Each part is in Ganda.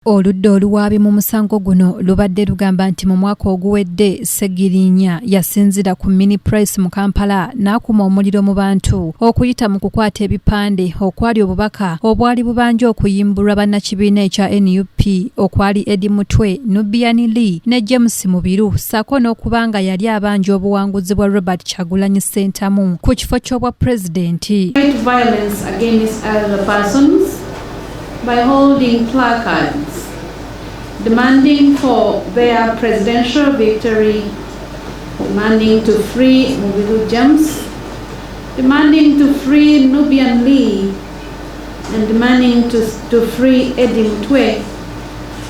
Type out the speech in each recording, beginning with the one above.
Oludda oluwaabi mu musango guno lubadde lugamba nti mu mwaka oguwedde Ssegirinya yasinzira ku mini price mu Kampala n'akuma omuliro mu bantu okuyita mu kukwata ebipande okwali obubaka obwali bubanja okuyimbulwa bannakibiina ekya NUP okwali Eddie Mutwe, Nubian Lee ne James Mubiru ssaako n'okubanga yali abanja obuwanguzi bwa Robert Kyagulanyi Ssentamu ku kifo ky'obwa pulezidenti. Violence against other persons by holding placards demanding for their presidential victory, demanding to free Mubiru James, demanding to free Nubian Lee, and demanding to free Eddie Mutwe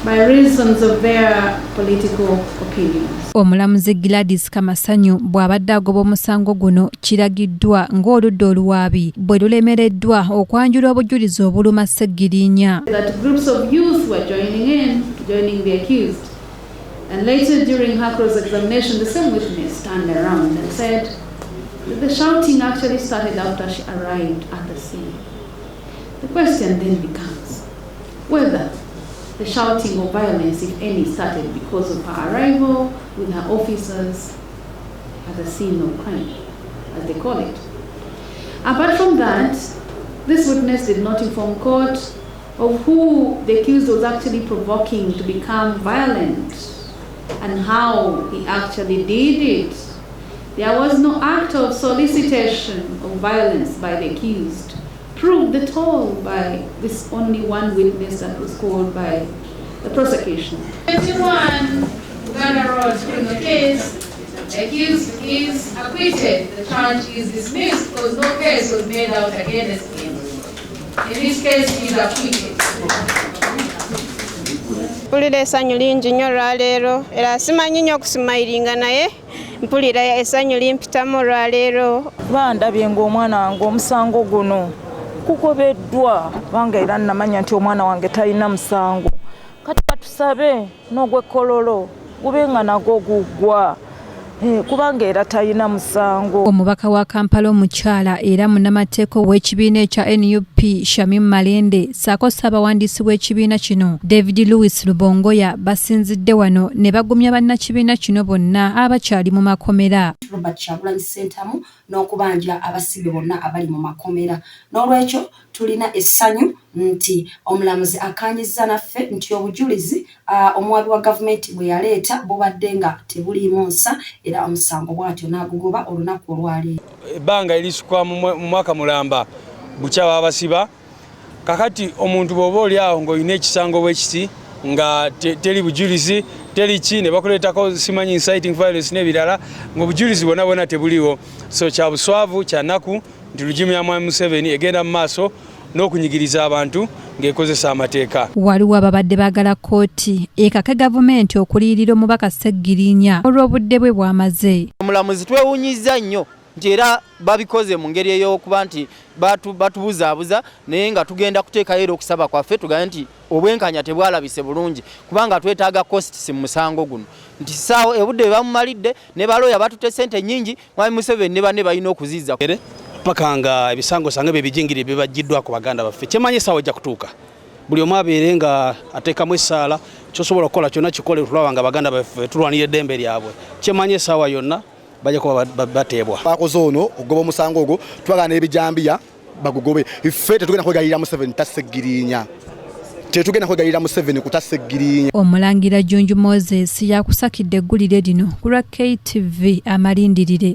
by reasons of their political opinions. Omulamuzi Gladys Kamasanyu bw'abadde agoba omusango guno kiragiddwa ng'oludda oluwaabi bwe lulemereddwa okwanjula obujulizi obuluma Ssegirinya. That groups of youth were joining the accused, and later during her cross-examination the same witness turned around and said that the shouting actually started after she arrived at the scene. The question then becomes whether the shouting of violence, if any, started because of her arrival with her officers at the scene of crime, as they call it. Apart from that, this witness did not inform court of who the accused was actually provoking to become violent and how he actually did it. There was no act of solicitation of violence by the accused, proved at all by this only one witness that was called by the prosecution. 21 Uganda Road criminal case, the accused is acquitted. The charge is dismissed because no case was made out against him. In this case, he is acquitted. Mpulira essanyu lingi nnyo olwaleero era simanyi nnyo okusimayiringa naye mpulira essanyu limpitamu olwaleero. Bandabye ng'omwana wange omusango guno kugobeddwa kubanga era nnamanya nti omwana wange talina musango. Kati batusabe n'ogw'ekkololo gube nga nagwo guggwa kubanga era talina musango. Omubaka wa Kampala omukyala era munnamateeka w'ekibiina ekya NUP Shamim Malende ssaako ssaabawandiisi w'ekibiina kino David Louis Lubongoya basinzidde wano ne bagumya bannakibiina kino bonna abakyali mu makomera. Robert Kyagulanyi Ssentamu n'okubanja abasibe bonna abali mu makomera. N'olwekyo tulina essanyu nti Omulamuzi akaanyizza naffe nti obujulizi omuwabi wa gavumenti bwe yaleeta bubadde nga tebuliimu nsa era omusango bw'atyo n'agugoba olunaku olwaleero. Ebbanga erisukwa mu mwaka mulamba bukyawa abasiba kakati omuntu bw'oba oli awo ng'olina ekisango bwekiti nga teri bujulizi teri ki ne bakuleetako simanyi inciting violence n'ebirala ng'obujulizi bwonna bwonna tebuliwo. So kya buswavu kya nnaku nti lugimu ya Mwami Museveni egenda mu maaso n'okunyigiriza abantu ng'ekozesa amateeka. Waliwo ababadde baagala kkooti ekake gavumenti okuliyirira omubaka Ssegirinya olw'obudde bwe bwamaze. Omulamuzi twewuunyizza nnyo nti era babikoze mu ngeri ey'okuba nti batubuzaabuza naye nga tugenda kuteekayo era okusaba kwaffe tugaye nti obwenkanya tebwalabise bulungi kubanga twetaaga costs mu musango guno nti ssaawo obudde bwe bamumalidde ne balooya batutte ssente nnyingi Mwami Museveni ne banne balina okuzizza paka nga ebisango sange bebijingiri bibajiddwa ku baganda baffe. Kyemanye essaawa ojja kutuuka buli omu abeere nga ateekamu essaala kyosobola okukola kyonna kikole tulaba nga baganda baffe tulwanira eddembe lyabwe. Kyemanye essaawa yonna bajja kuba bateebwa. Bakoze ono ogoba omusango ogwo twagala n'ebijambiya bagugobe. Ffe tetugenda kwegayirira Museveni Ssegirinya. Tetugenda kwegayirira Museveni kuta Ssegirinya. Omulangira Junju Moses yakusakidde eggulire lino ku lwa KTV amalindirire.